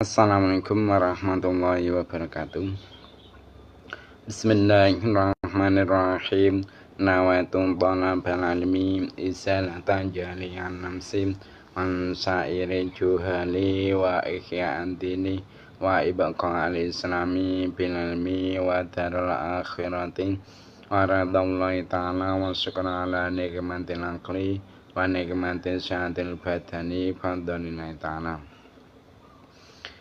Assalamualaikum warahmatullahi wabarakatuh. Bismillahirrahmanirrahim. Nawaitu talabal ilmi isalatan jalian namsim an sa'iri juhali wa ihya'an dini wa ibqa al-islami bil ilmi wa darul akhirati wa radallahi ta'ala wa syukran ala nikmatil aqli wa nikmatil syahatil badani fadlillahi ta'ala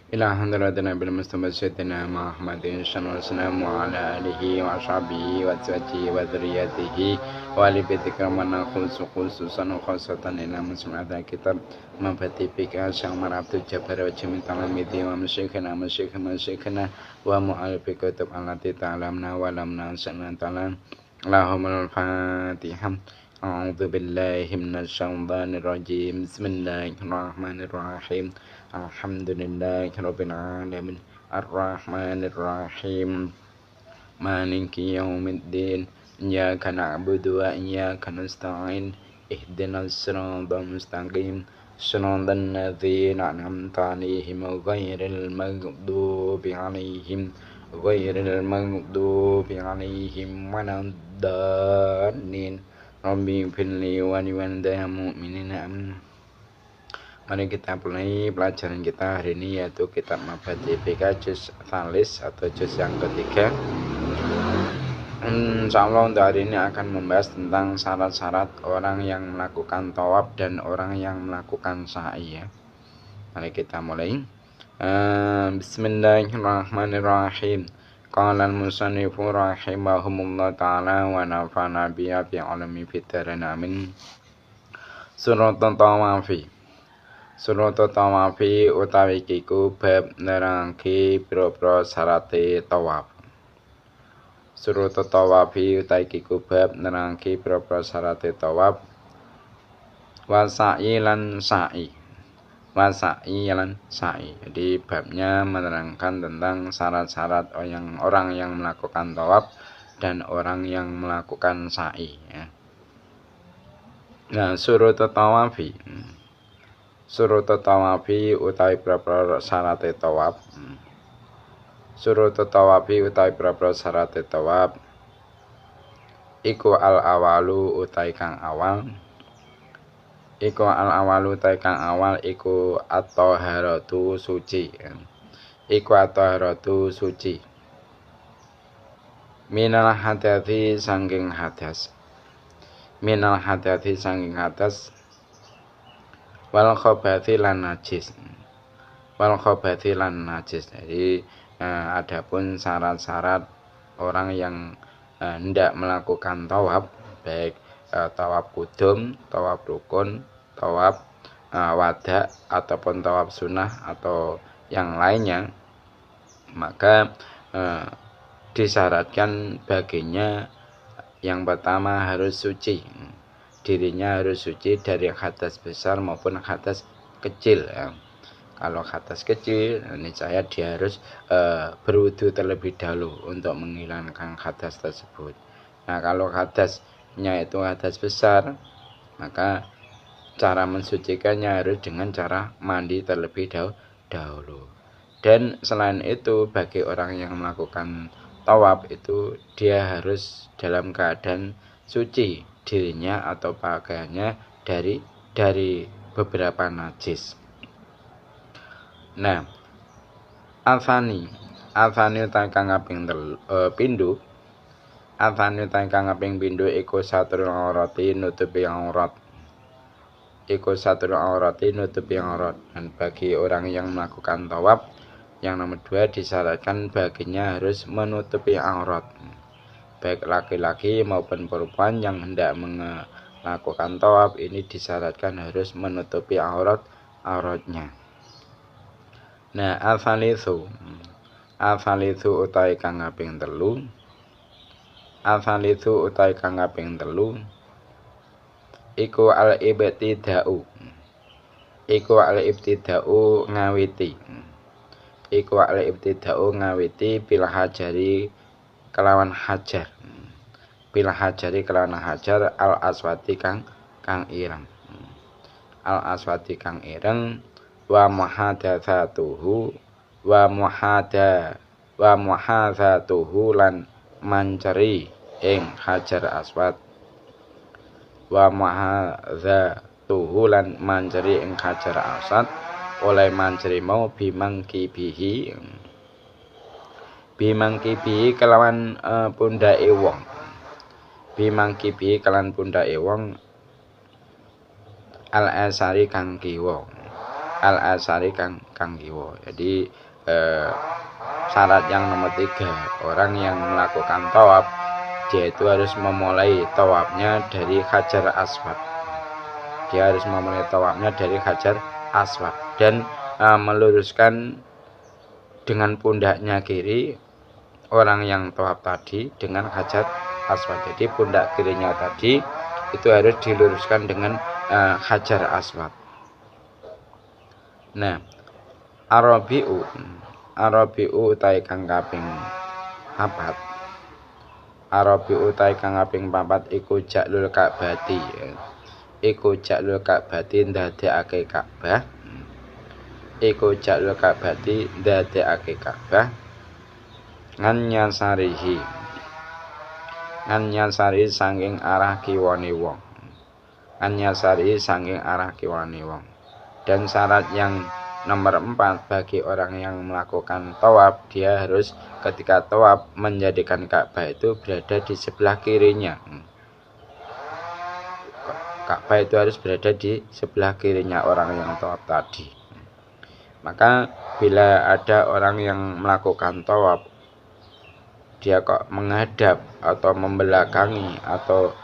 ila hadratina bil mustafa sayyidina Muhammadin sallallahu wa ala alihi wa sahbihi wa azwajihi wa dzurriyyatihi wa ali baiti kramana khususan khosatan ila muslimata kitab mabati bika sang marabtu jabar wa jamin talamiti wa masyikhana wa mu'alifi kutub allati ta'lamna wa lamna sanan talan Allahumma al-fatihah. A'udzu billahi minasy syaithanir rajim. Bismillahirrahmanirrahim. Alhamdulillahirabbil alamin. Arrahmanir rahim. Maliki yaumiddin. Iyyaka na'budu wa iyyaka nasta'in. Ihdinas siratal mustaqim. Shiratal ladzina an'amta 'alaihim ghairil maghdubi 'alaihim waladdallin. Rabbi firli wa liwalidayya mu'minina amin. Mari kita mulai pelajaran kita hari ini, yaitu kitab Mabadi BK juz tsalis atau juz yang ketiga. Insyaallah untuk hari ini akan membahas tentang syarat-syarat orang yang melakukan tawaf dan orang yang melakukan sa'i ya. Mari kita mulai. Bismillahirrahmanirrahim. Qala al-musannifu rahimahumullah ta'ala wa nafa'ana biya bi alami fitran amin. Suratul tawafi utawi iku bab nerangke pira-pira syarate tawaf. Suratul tawafi utawi iku bab nerangke pira-pira syarate tawaf. Wa sa'i lan sa'i. Jadi babnya menerangkan tentang syarat-syarat orang yang melakukan tawaf dan orang yang melakukan sa'i ya. Nah, suratul tawafi utawi pira-pira syarate tawaf. Suratul tawafi utawi pira-pira syarate tawaf iku al-awalu utawi kang awal. Iku al-awalu ta kang awal iku at-taharatu suci. Iku at-taharatu suci. Minal hadathi sangking hadas. Wal khabathi lan najis. Jadi adapun syarat-syarat orang yang hendak melakukan tawaf, baik tawaf kudum, tawaf rukun, tawaf wada ataupun tawaf sunnah atau yang lainnya, maka disyaratkan baginya yang pertama harus suci, dirinya harus suci dari hadas besar maupun hadas kecil ya. Kalau hadas kecil, niscaya dia harus berwudu terlebih dahulu untuk menghilangkan hadas tersebut. Nah, kalau hadasnya itu hadas besar, maka cara mensucikannya harus dengan cara mandi terlebih dahulu. Dan selain itu, bagi orang yang melakukan tawaf itu dia harus dalam keadaan suci dirinya atau pakaiannya dari beberapa najis. Nah, Afani kang kaping pindho. Afani kang kaping pindho iku satrul aurati nutupi aurat. Dan bagi orang yang melakukan tawaf, yang nomor 2 disyaratkan baginya harus menutupi aurat. Baik laki-laki maupun perempuan yang hendak melakukan tawaf ini disyaratkan harus menutupi auratnya. Nah, al-thalithu utawi kang kaping 3. Iku al-ibtida'u ngawiti bil hajari kelawan hajar. Al-aswati kang ireng. Wa muhadatsatuhu wa muhadzatuhu lan manceri ing Hajar Aswad wa muhadzatuhu lan manceri ing Hajar Aswad oleh manceri mau bimangkibihi kelawan pundake wong bimangkibihi kelawan pundake wong al-asari kang kiwa jadi syarat yang nomor 3 orang yang melakukan tawaf dia itu harus memulai tawafnya dari Hajar Aswad Aswad dan meluruskan dengan pundaknya kiri orang yang tawaf tadi dengan Hajar Aswad. Jadi pundak kirinya tadi itu harus diluruskan dengan Hajar Aswad. Nah, Arabiu utai kang kaping 4. Arabiu utai kang kaping 4 iku jaklul Ka'bati. Iku jaklul Ka'bati ndadekake Ka'bah. Iku jaklul Ka'bati ndadekake Ka'bah. Ngan nyasari sanging arah kiwane wong. Dan syarat yang nomor 4 bagi orang yang melakukan tawaf, dia harus ketika tawaf menjadikan Ka'bah itu berada di sebelah kirinya. Ka'bah itu harus berada di sebelah kirinya orang yang tawaf tadi. Maka bila ada orang yang melakukan tawaf dia kok menghadap atau membelakangi atau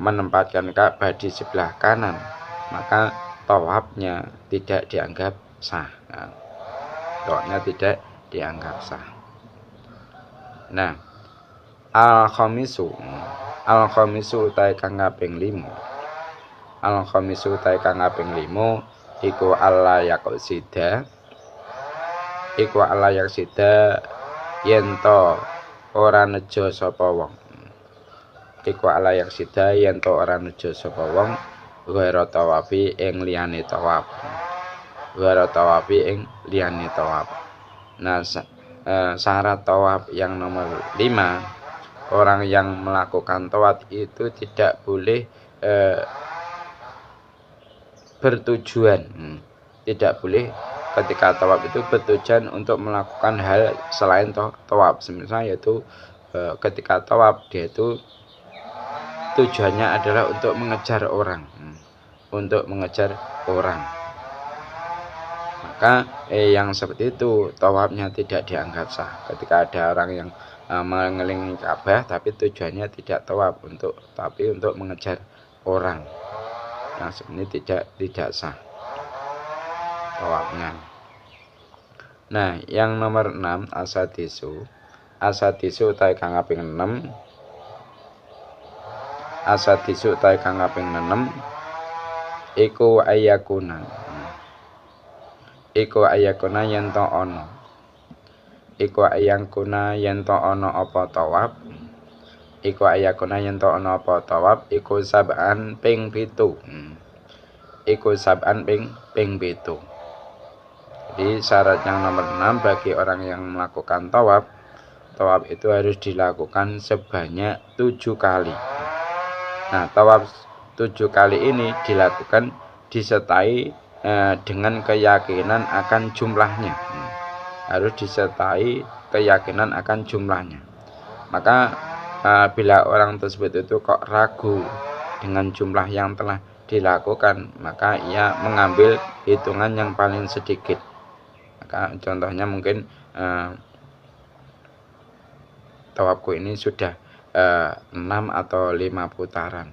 menempatkan Ka'bah di sebelah kanan, maka tawafnya tidak dianggap sah. Tawafnya tidak dianggap sah. Nah, al-khamisu utai kang kaping 5. Al-khamisu utai kang kaping 5 iku alla yaqsida. Iku alla yaqsida yen to ora nejo sapa wong. Iku ala yak sida yen to ora nejo sapa wong ghairu tawafi ing liyane tawaf. Nah, syarat tawaf yang nomor 5, orang yang melakukan tawaf itu tidak boleh bertujuan. Tidak boleh ketika tawaf itu bertujuan untuk melakukan hal selain tawaf. Misalnya yaitu ketika tawaf dia itu tujuannya adalah untuk mengejar orang. Maka yang seperti itu tawafnya tidak dianggap sah. Ketika ada orang yang mengelilingi Ka'bah tapi tujuannya tidak tawaf tapi untuk mengejar orang. Yang seperti tidak sah tawafnya. Nah, yang nomor 6 asadisu utai kang kaping 6. Asadisu utai kang kaping 6 iku ayakuna yen to ana. Iku ayakuna yen to ana apa tawaf. Iku ayakuna yen to ana apa tawaf iku sab'an ping 7. Iku sab'an ping 7. Jadi syarat yang nomor 6 bagi orang yang melakukan tawaf itu harus dilakukan sebanyak 7 kali. Nah, tawaf 7 kali ini dilakukan disertai dengan keyakinan akan jumlahnya. Harus disertai keyakinan akan jumlahnya. Maka bila orang tersebut itu kok ragu dengan jumlah yang telah dilakukan, maka ia mengambil hitungan yang paling sedikit. Maka contohnya mungkin tawafku ini sudah 6 atau 5 putaran.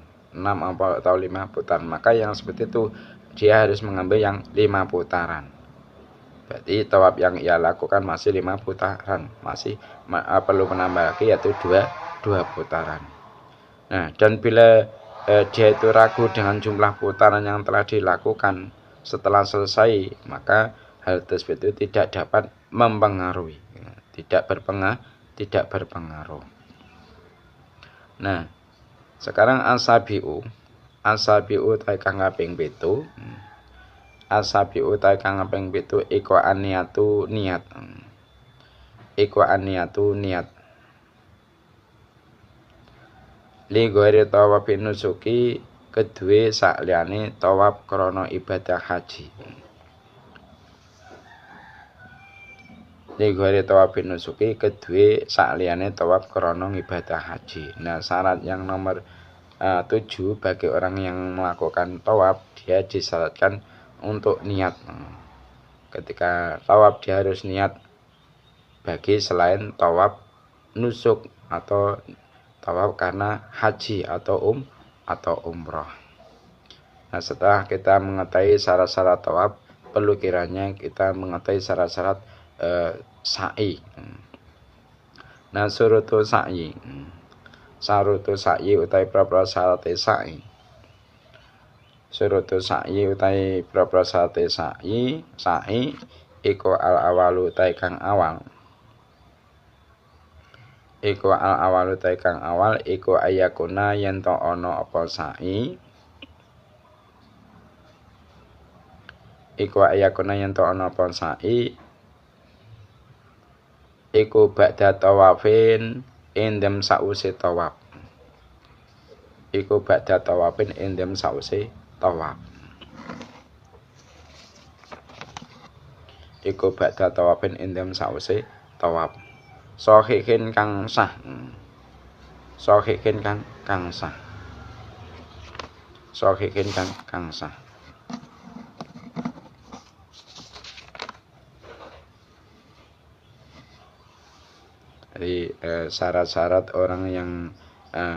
Maka yang seperti itu dia harus mengambil yang 5 putaran. Berarti tawaf yang ia lakukan masih 5 putaran. Masih perlu menambah lagi yaitu 2 putaran. Nah, dan bila dia itu ragu dengan jumlah putaran yang telah dilakukan setelah selesai, maka hal tersebut itu tidak dapat mempengaruhi, tidak berpengaruh. Nah, sekarang asabiu kang kaping 7. Asabi utai kang kaping 7 iku aniatu niat. Iku aniatu niat. Li ghairi tawaf nusuki kedue sakliyane tawaf krana ibadah haji. Li ghairi tawaf nusuki kedue sakliyane tawaf krana ibadah haji. Nah, syarat yang nomor 7 bagi orang yang melakukan tawaf, dia disyaratkan untuk niat. Ketika tawaf dia harus niat bagi selain tawaf nusuk atau tawaf karena haji atau umroh. Nah, setelah kita mengetahui syarat-syarat tawaf, perlu kiranya kita mengetahui syarat-syarat sa'i. Nah, surutu sa'i. Sarutu sa'i utai pra-pra syarat sa'i. Surutu sa'i utai pra-pra syarat sa'i iku al-awalu utai kang awal. Iku al-awalu utai kang awal iku ayakuna yen to ana apa sa'i. Iku ayakuna yen to ana apa sa'i. Iku ba'da tawafin endem sause tawaf. Iku ba'da tawafin endem sause tawaf. Iku ba'da tawafin endem sause tawaf. Sahihin kang sah. Sahihin kang sah. Sahihin kang sah. Jadi syarat-syarat orang yang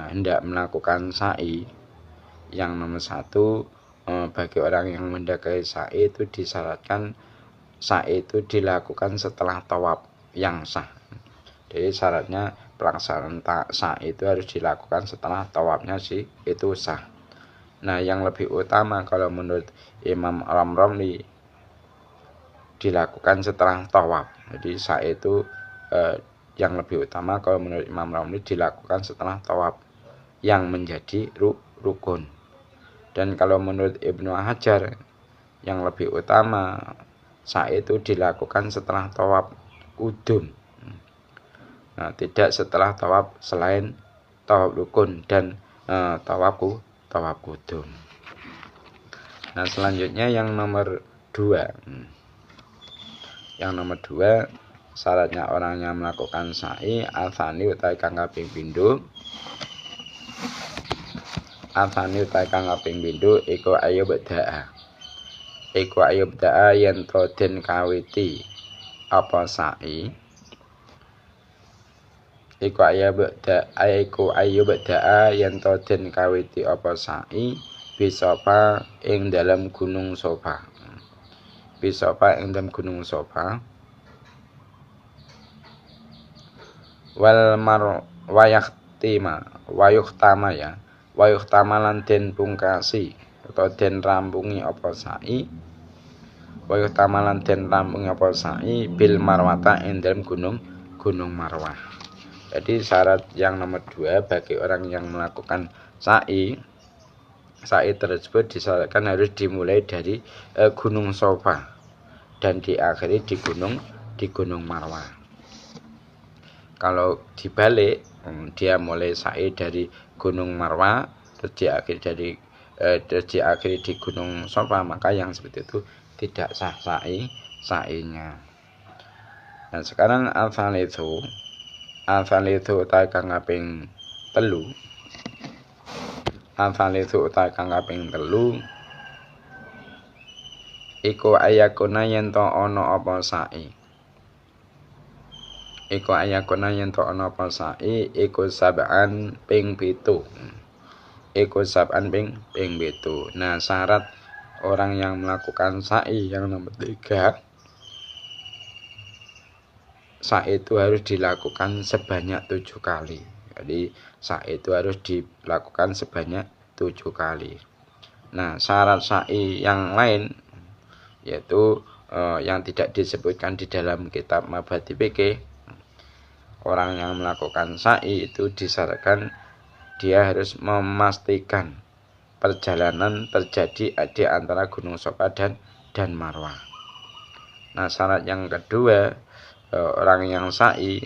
hendak melakukan sa'i, yang nomor 1 bagi orang yang mendaki sa'i itu disyaratkan sa'i itu dilakukan setelah tawaf yang sah. Jadi syaratnya pelaksanaan sa'i itu harus dilakukan setelah tawafnya itu sah. Nah, yang lebih utama kalau menurut Imam Al-Ramli dilakukan setelah tawaf. Jadi sa'i itu yang lebih utama kalau menurut Imam Ramli dilakukan setelah tawaf yang menjadi rukun. Dan kalau menurut Ibnu Hajar yang lebih utama sa'i itu dilakukan setelah tawaf kudum. Nah, tidak setelah tawaf selain tawaf rukun dan tawaf kudum. Nah, selanjutnya yang nomor 2. Yang nomor 2 syaratnya orang yang melakukan sa'i atsani utai kang kaping pindho. Atsani utai kang kaping pindho iku ayub da'a. Iku ayub da'a yen to den kawiti apa sa'i. Iku ayub da'a yen to den kawiti apa sa'i bisofa ing dalam gunung Sofa. Bisofa ing dalam gunung Sofa. Wal mar wayuhtama lan den pungkasi atau den rampungi apa sa'i. Wayuhtama lan den rampungi apa sa'i bil marwata ing dalem gunung Marwah. Jadi syarat yang nomor 2 bagi orang yang melakukan sa'i tersebut disyaratkan harus dimulai dari gunung Sofa dan diakhiri di gunung Marwah. Kalau dibalik, dia mulai sa'i dari gunung Marwah terus diakhiri di gunung Sofa, maka yang seperti itu tidak sah sa'inya. Nah, sekarang al-thalithu utai kang kaping 3. Al-thalithu utai kang kaping 3 iku ayakuna yen to ana apa sa'i. Iku ayakuna yen to ana apa sa'i iku sab'an ping 7. Iku sab'an ping 7. Nah, syarat orang yang melakukan sa'i yang nomor 3, sa'i itu harus dilakukan sebanyak 7 kali. Jadi sa'i itu harus dilakukan sebanyak 7 kali. Nah, syarat sa'i yang lain yaitu yang tidak disebutkan di dalam kitab Mabhati Fikih. Orang yang melakukan sa'i itu disyaratkan dia harus memastikan perjalanan terjadi di antara Gunung Sofa dan dan Marwah. Nah, syarat yang kedua, orang yang sa'i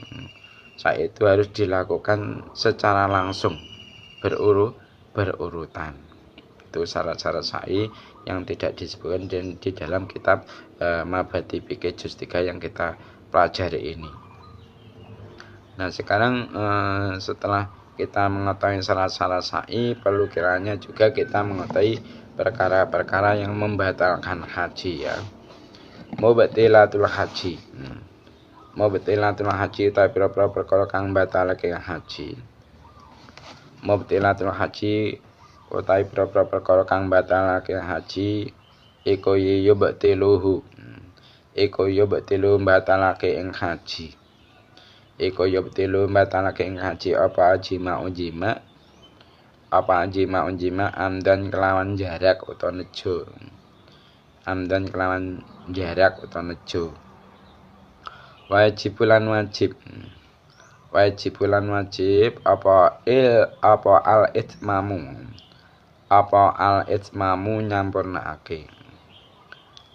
itu harus dilakukan secara langsung, berurutan. Itu syarat-syarat sa'i yang tidak disebutkan di dalam kitab Mabhati Fikih Juz 3 yang kita pelajari ini. Nah, sekarang setelah kita mengetahui syarat-syarat sa'i, perlu kiranya juga kita mengetahui perkara-perkara yang membatalkan haji, ya. Mubtilatul haji. Mubtilatul haji ta pira-pira perkara kang batalake haji. Mubtilatul haji utawi pira-pira perkara kang batalake haji iku yubtiluhu. Iku yubtilu batalake ing haji. Iku yubtilu batalake ing haji apa jima unjima. Apa jima unjima amdan kelawan jarak utawa nejo. Amdan kelawan jarak utawa nejo. Wajibulan wajib. Wajibulan wajib apa al itmamu. Apa al itmamu nyampurnakake.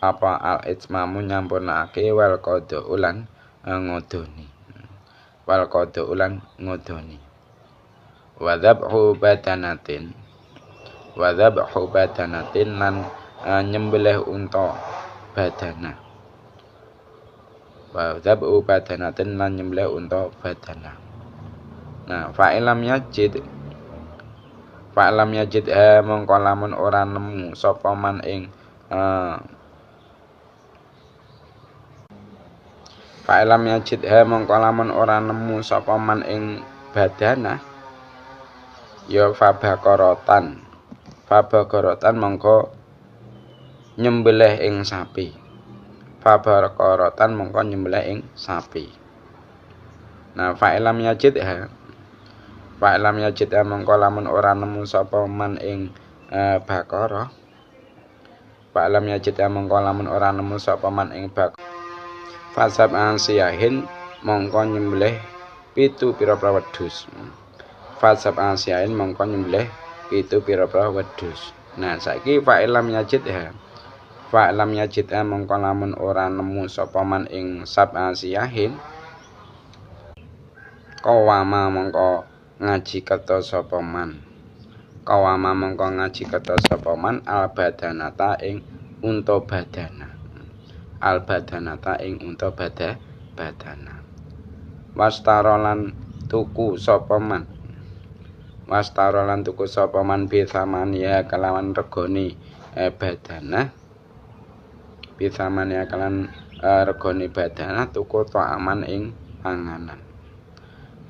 Apa al itmamu nyampurnakake wal qada ulan ngodoni. Wal qada ulan ngodoni. Wa dzabhu badanatin. Wa dzabhu badanatin lan nyembelih unta badana. Wa dzabhu badanatin lan nyembelih unta badana. Nah, fa'ilam yajid mongko lamun ora nemu sapa man ing fa'ilam yajid mongko lamun ora nemu sapa man ing badana ya fabaqaratan mongko nyembelih ing sapi. Fabaqaratan mongko nyembelih ing sapi. Nah, fa'ilam yajid mongko lamun ora nemu sapa man ing baqarah. Fa'ilam yajid mongko lamun ora nemu sapa man ing baqarah. Fasab ansiyahin mongko nyembelih 7 pira-pira wedhus. Fasab ansiyahin mongko nyembelih 7 pira-pira wedhus. Nah, saiki fa'ilam yajid Fa'lam yajid mongko lamun ora nemu sapa man ing sab'asiyahin qawama mongko ngaji kata sapa man. Qawama mongko ngaji kata sapa man al badanata ing unta badana. Al badanata ing unta badana. Wastarolan tuku sapa man. Wastarolan tuku sapa man bi samania kelawan regane badana. Bisa mania kalan regane badana tuku ta'aman ing panganan.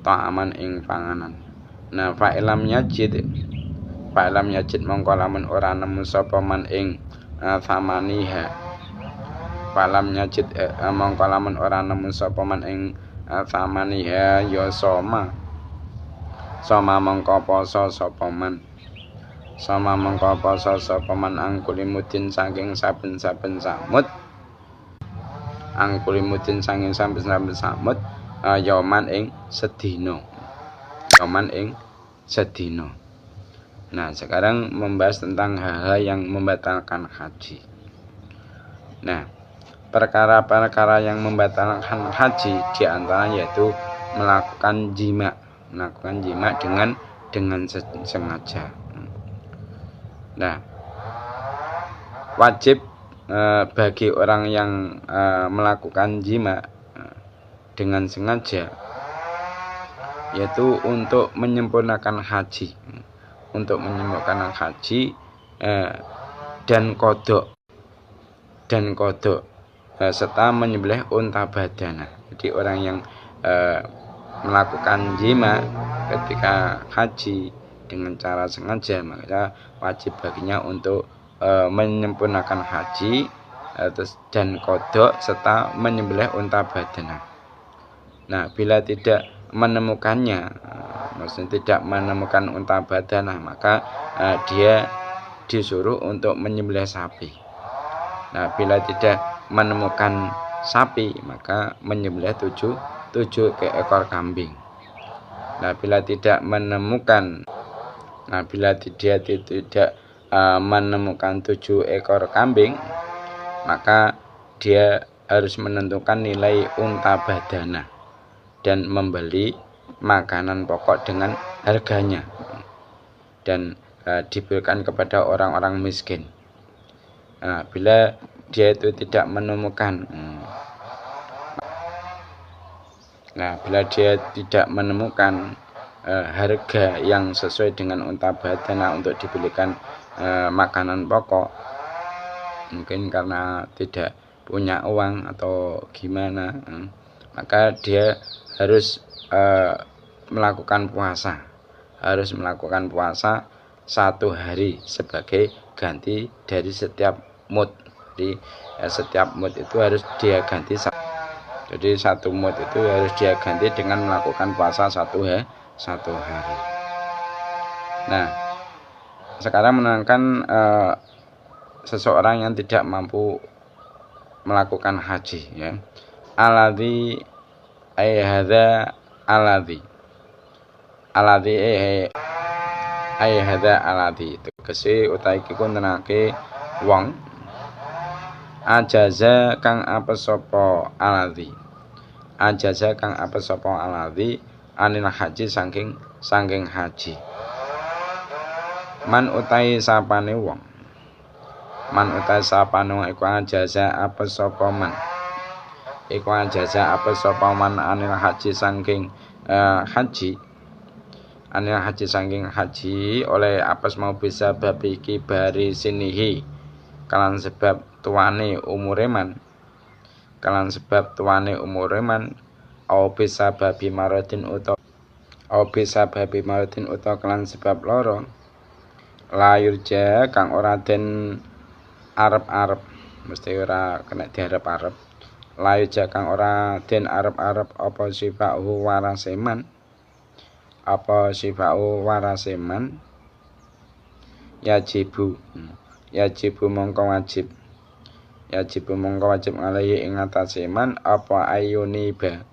Ta'aman ing panganan. Nah, fa'ilam yajid mongko lamun ora nemu sapa man ing samaniha. Fa'ilam yajid mongko lamun ora nemu sapa man ing samaniha ya soma mongko poso sapa man. Sama mengko poso sapa man angkulimudin saking saben-saben samut. Angkulimudin saking saben-saben samut yaman ing sedina. Yaman ing sedina. Nah, sekarang membahas tentang hal-hal yang membatalkan haji. Nah, perkara-perkara yang membatalkan haji di antara yaitu melakukan jima dengan sengaja. Nah, wajib bagi orang yang melakukan jima dengan sengaja yaitu untuk menyempurnakan haji. Untuk menyempurnakan haji dan kodok serta menyembelih unta badana. Jadi orang yang melakukan jima ketika haji dengan cara sengaja, maka wajib baginya untuk menyempurnakan haji dan kodok serta menyembelih unta badana. Nah, bila tidak menemukannya, maksudnya tidak menemukan unta badana, maka dia disuruh untuk menyembelih sapi. Nah, bila tidak menemukan sapi, maka menyembelih 7 ekor kambing. Nah, bila dia tidak menemukan 7 ekor kambing, maka dia harus menentukan nilai unta badana dan membeli makanan pokok dengan harganya dan diberikan kepada orang-orang miskin. Bila dia itu tidak menemukan harga yang sesuai dengan unta badana untuk dibelikan makanan pokok, mungkin karena tidak punya uang atau gimana, maka dia harus melakukan puasa 1 hari sebagai ganti dari setiap mud. Jadi setiap mud itu harus dia ganti. Jadi 1 mud itu harus dia ganti dengan melakukan puasa 1 hari. Nah, sekarang menerangkan seseorang yang tidak mampu melakukan haji, ya. Alladzi hadza alladzi tegese utahe iki kuntenake wong ajaza kang apes sapa alladzi anil haji saking haji. Man utahe sapane wong iku ajaza apes sapa man anil haji saking haji oleh apes mau bisa babi kibari sinihi kalan sebab tuane umure man au bisa babi maradin utawa kalan sebab loro layurja kang ora den arep-arep, mesti ora kena diarep-arep. Layurja kang ora den arep-arep apa sifa'u waraseman yajibu mongko wajib alaihi ing atase man apa ayuniba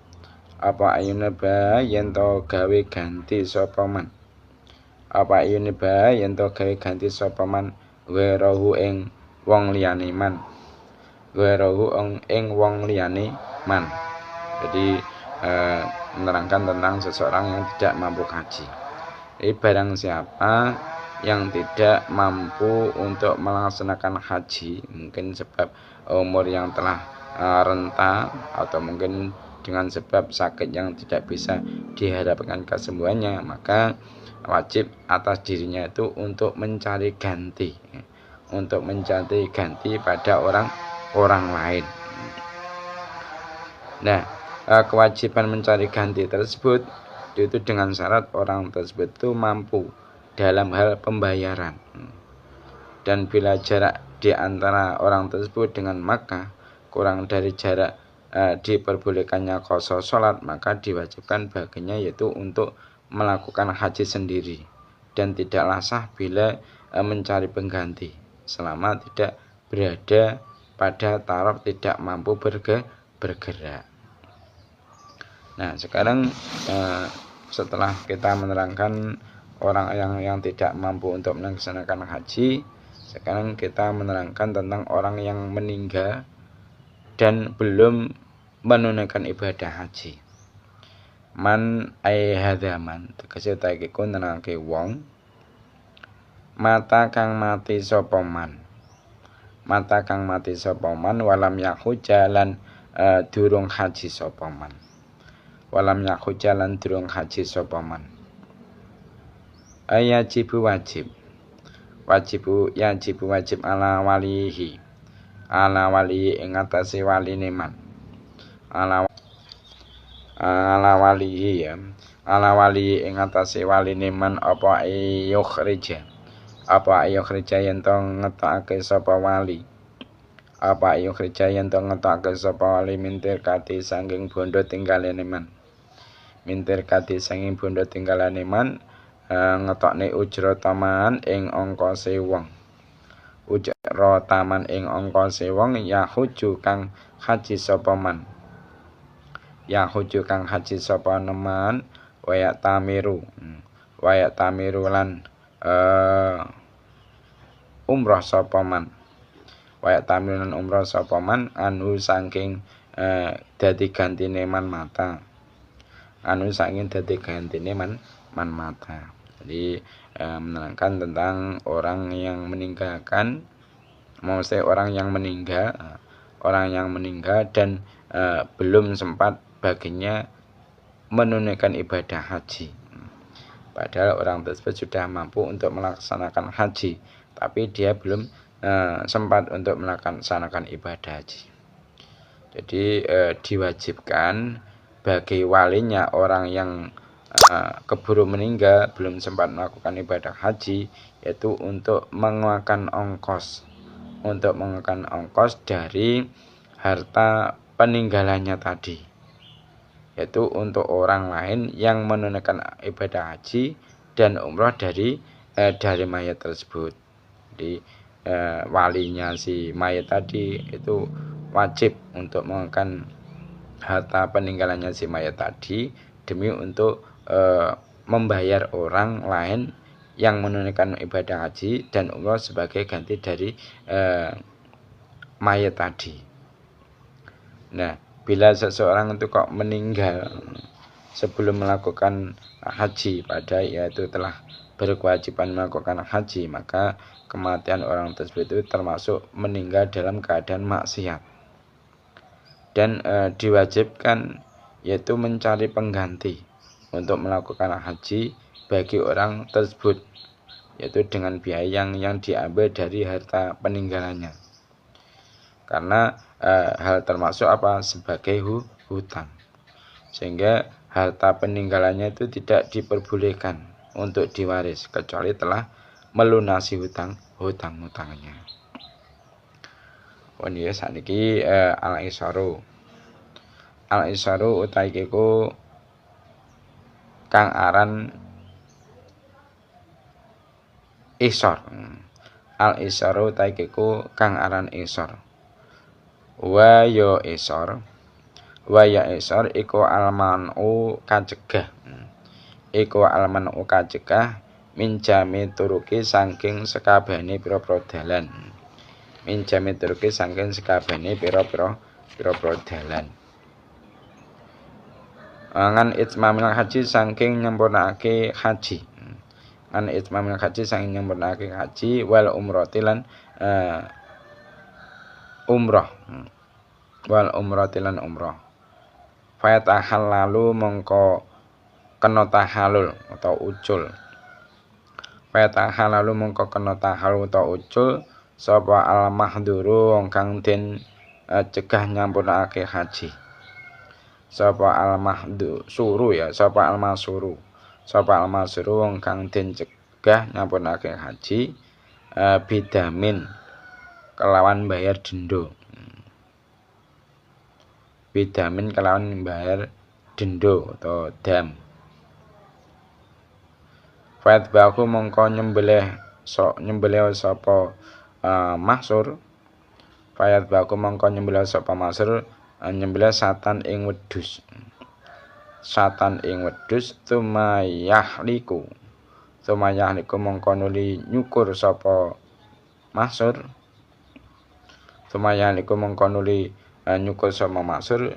yen to gawe ganti sapa man werahu ing wong liyane man. Jadi menerangkan tentang seseorang yang tidak mampu haji. Jadi barang siapa yang tidak mampu untuk melaksanakan haji, mungkin sebab umur yang telah renta atau mungkin dengan sebab sakit yang tidak bisa diharapkan kesembuhannya, maka wajib atas dirinya itu untuk mencari ganti pada orang lain. Nah, kewajiban mencari ganti tersebut itu dengan syarat orang tersebut itu mampu dalam hal pembayaran. Dan bila jarak di antara orang tersebut dengan Makkah kurang dari jarak diperbolehkannya qasar salat, maka diwajibkan baginya yaitu untuk melakukan haji sendiri dan tidaklah sah bila mencari pengganti selama tidak berada pada taraf tidak mampu bergerak. Nah, sekarang setelah kita menerangkan orang yang tidak mampu untuk melaksanakan haji, sekarang kita menerangkan tentang orang yang meninggal dan belum menunaikan ibadah haji. Man hadaman tegese utahe iku nerangke wong mata kang mati sapa man walam yahujalan durung haji sapa man yajibu wajib ala walihi ing atase waline man ala wali ing atase waline man apa yukhrija yen to ngetokake sapa wali mintir kati saking bondo tinggalane man ngetokne ujra taman ing angkase wong yahuju kang haji sapa neman wayak tamiru lan umrah sapa man wa tamilan umrah sapa man anu saking dadi gantine man mata. Anu saking dadi gantine man mata. Jadi menerangkan tentang orang yang meninggalkan, maksudnya orang yang meninggal dan belum sempat baginya menunaikan ibadah haji. Padahal orang tersebut sudah mampu untuk melaksanakan haji, tapi dia belum sempat untuk melaksanakan ibadah haji. Jadi diwajibkan bagi walinya orang yang keburu meninggal belum sempat melakukan ibadah haji, yaitu untuk mengeluarkan ongkos dari harta peninggalannya tadi, yaitu untuk orang lain yang menunaikan ibadah haji dan umrah dari mayat tersebut. Jadi walinya si mayat tadi itu wajib untuk mengeluarkan harta peninggalannya si mayat tadi demi untuk membayar orang lain yang menunaikan ibadah haji dan umrah sebagai ganti dari mayat tadi. Nah, bila seseorang itu kok meninggal sebelum melakukan haji, pada yaitu telah berkewajiban melakukan haji, maka kematian orang tersebut itu termasuk meninggal dalam keadaan maksiat. Dan diwajibkan yaitu mencari pengganti untuk melakukan haji bagi orang tersebut, yaitu dengan biaya yang diambil dari harta peninggalannya. Karena hal termasuk sebagai hutang, sehingga harta peninggalannya itu tidak diperbolehkan untuk diwaris kecuali telah melunasi hutang-hutangnya. Ini saniki al-isaru utawi iku kang aran isor. Al-isaru utawi iku kang aran isor. Wa ya isor iku almanu kacegah. Iku almanu kacegah minjami turuki saking sekabehane pira-pira dalan. Minjami turuki saking sekabehane pira-pira dalan. Ngan itmamil haji saking nyempurnakake haji. Ngan itmamil haji saking nyempurnakake haji wal umratilan umrah. Wal umratilan umrah. Fa tahallalu mongko kena tahalul atau ucul. Fa tahallalu mongko kena tahalul atau ucul sapa al mahduru wong kang den cegah nyampurnakake haji. Sapa al mahduru sapa al masuru wong kang den cegah nyampurnakake haji bidamin kelawan bayar denda. Bidamin kelawan bayar denda atau dam. Fat baku mongko nyembelih sapa mahsur. Fayat baku mongko nyembelih sapa mahsur nyembelih satan ing wedhus. Tumayahliku mongko nuli nyukur sapa mahsur. Tumayahliku mongko nuli nyukur sama mahsur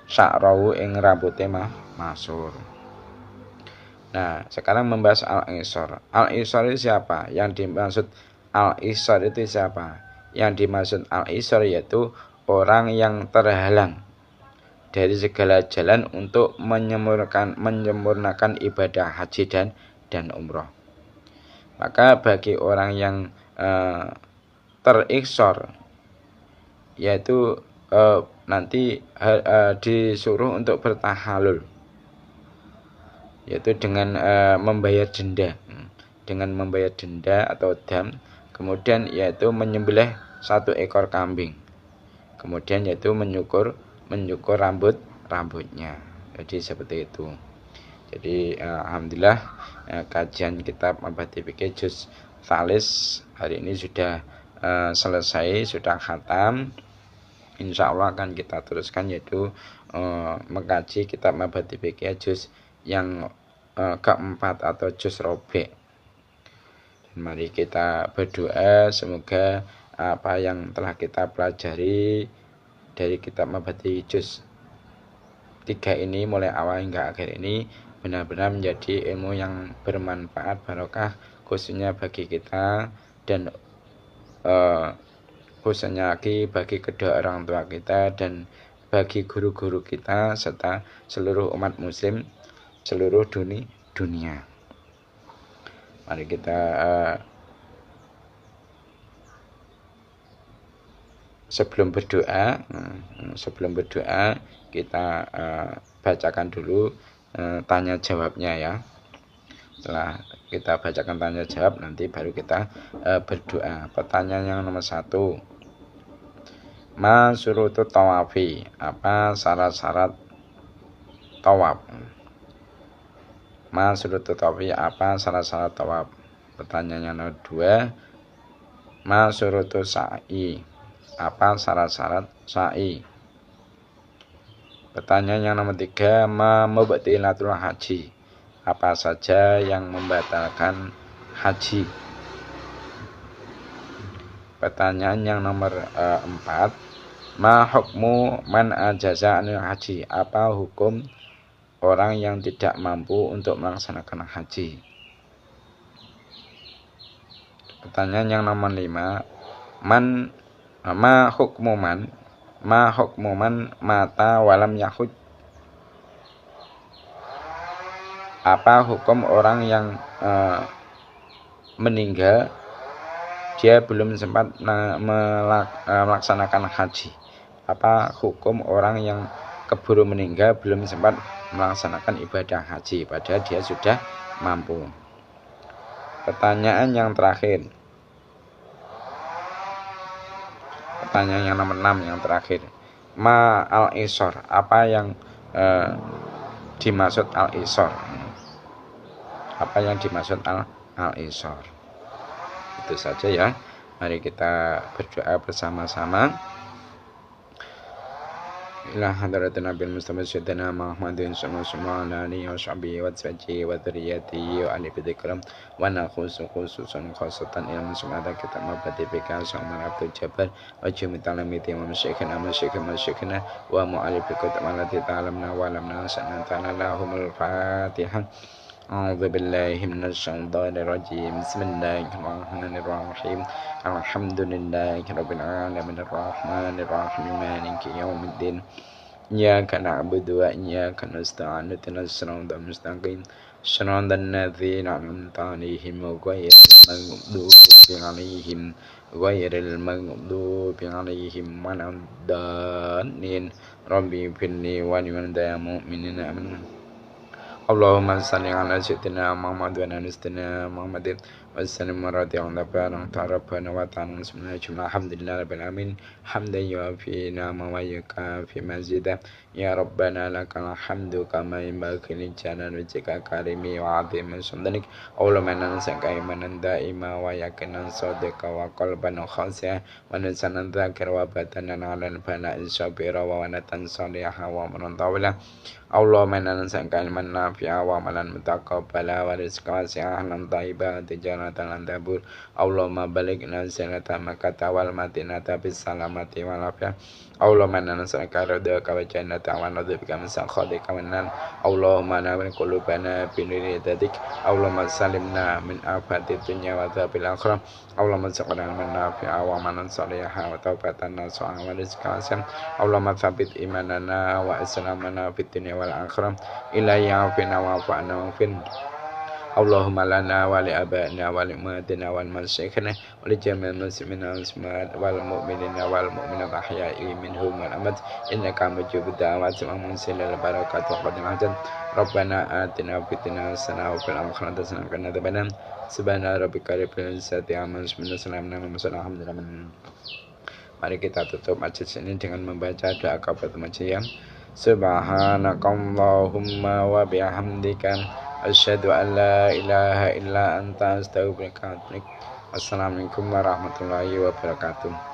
sakrawu ing rambuté mahsur. Nah, sekarang membahas al-isar. Al-isar itu siapa? Yang dimaksud al-isar itu siapa? Yang dimaksud al-isar yaitu orang yang terhalang dari segala jalan untuk menyempurnakan ibadah haji dan umrah. Maka bagi orang yang teriksor, yaitu nanti disuruh untuk bertahalul, yaitu dengan membayar denda atau dam, kemudian yaitu menyembelih 1 ekor kambing, kemudian yaitu menyukur rambutnya. Jadi seperti itu. Jadi alhamdulillah kajian kitab Mabahati Fikih juz Tsalis hari ini sudah selesai, sudah khatam. Insyaallah akan kita teruskan yaitu mengkaji kitab Mabahati Fikih juz yang keempat atau juz robe. Mari kita berdoa semoga apa yang telah kita pelajari dari kitab Mabadi Juz 3 ini mulai awal hingga akhir ini benar-benar menjadi ilmu yang bermanfaat barokah khususnya bagi kita dan khususnya lagi bagi kedua orang tua kita dan bagi guru-guru kita serta seluruh umat muslim seluruh dunia. Mari kita sebelum berdoa kita bacakan dulu tanya jawabnya ya. Setelah kita bacakan tanya jawab nanti baru kita berdoa. Pertanyaan yang nomor 1, ma syurutut tawafi, apa syarat-syarat tawaf? Ma syurutut tawafi, apa syarat-syarat tawaf? Pertanyaan yang nomor 2, ma syurutut sa'i, apa syarat-syarat sa'i? Pertanyaan yang nomor 3, ma mubtilatul haji, apa saja yang membatalkan haji? Pertanyaan yang nomor 4, ma hukmu man ajaza anil haji, apa hukum orang yang tidak mampu untuk melaksanakan haji? Pertanyaan yang nomor 5, ma hukmu man mata walam yahud, apa hukum orang yang meninggal dia belum sempat melaksanakan haji? Apa hukum orang yang keburu meninggal belum sempat melaksanakan ibadah haji padahal dia sudah mampu? Pertanyaan yang terakhir, pertanyaan yang nomor 6 yang terakhir, ma al-isor, apa yang dimaksud al-isor? Apa yang dimaksud al-isor? Itu saja ya. Mari kita berdoa bersama-sama. Ila hadratin Nabil Mustafa Sayyidina Muhammadin sallallahu alaihi wasallam wa sahbihi wa dzurriyyatihi wa ali bidikram wa nakhusu khususan khasatan ilmu semata kita mabadi bika sama Abdul Jabbar wa jumitalam itu masyikhina wa mu'alifikut malati ta'alamna wa alamna sanatana lahumul fatihah. A'udzu billahi minasy syaithanir rajim. Bismillahirrahmanirrahim. Alhamdulillahirabbil alamin arrahmanir rahim maliki yaumiddin. Iyyaka na'budu wa iyyaka nasta'in. Ihdinas siratal mustaqim. Shiratal ladzina an'amta 'alaihim ghairil maghdubi 'alaihim waladdallin. Rabbi firli wa liman mu'minina amin. Allahumma salli ala sayyidina Muhammad wa ala sayyidina Muhammadin wa sallim wa radiyallahu ta'ala wa ta'ala bismillahirrahmanirrahim. Alhamdulillah rabbil alamin hamdan yuafi ni'amahu wa yukafi mazidah. Ya Rabbana lakal hamdu kama yanbaghi li jalali wajhika karimi wa 'azimi sultanik. Allahumma inna nas'aluka imanan da'ima wa yaqinan shadiqa wa qalban khashi'a wa lisanan dzakira wa badanan 'alal bala'i sabira wa wanatan salihah wa amran tawila. Allahumma inna nas'aluka ilman nafi'a wa amalan mutaqabbala wa rizqan wasi'an thayyiban tijaratan lan tabur. Allahumma balighna sanata makkah wal madinata bis salamati wal afiyah. Allahumma inna nas'aluka ridhaka wa jannata wa na'udzubika min sakhatika wan nar. Allahumma nawwir qulubana bi nuri hidayatik. Allahumma salimna min afati dunya wa adzabil akhirah. Allahumma zidna ilman nafi'a wa amalan salihan wa taubatan nasuha wa rizqan wasi'an. Allahumma tsabbit imanana wa islamana fid dunya wal akhirah. Ilayya fina wa fa'na wa fin. Allahumma lana wa li abaina wa li ummatina wal masyikhina wa li jami'il muslimina wal mu'minina wal mu'minat ahya'i minhum wal amwat innaka mujibud da'wati wa munsilul barakati wa qadil hajat. Rabbana atina fid dunya hasanah wa fil akhirati hasanah wa qina adzabannar. Subhana rabbika rabbil izzati amma yasifun wa salamun alal mursalin walhamdulillahi. Mari kita tutup majelis ini dengan membaca doa kafaratul majelis. Subhanakallahumma wa bihamdika asyhadu an la ilaha illa anta astaghfiruka wa atubu ilaik. Assalamualaikum warahmatullahi wabarakatuh.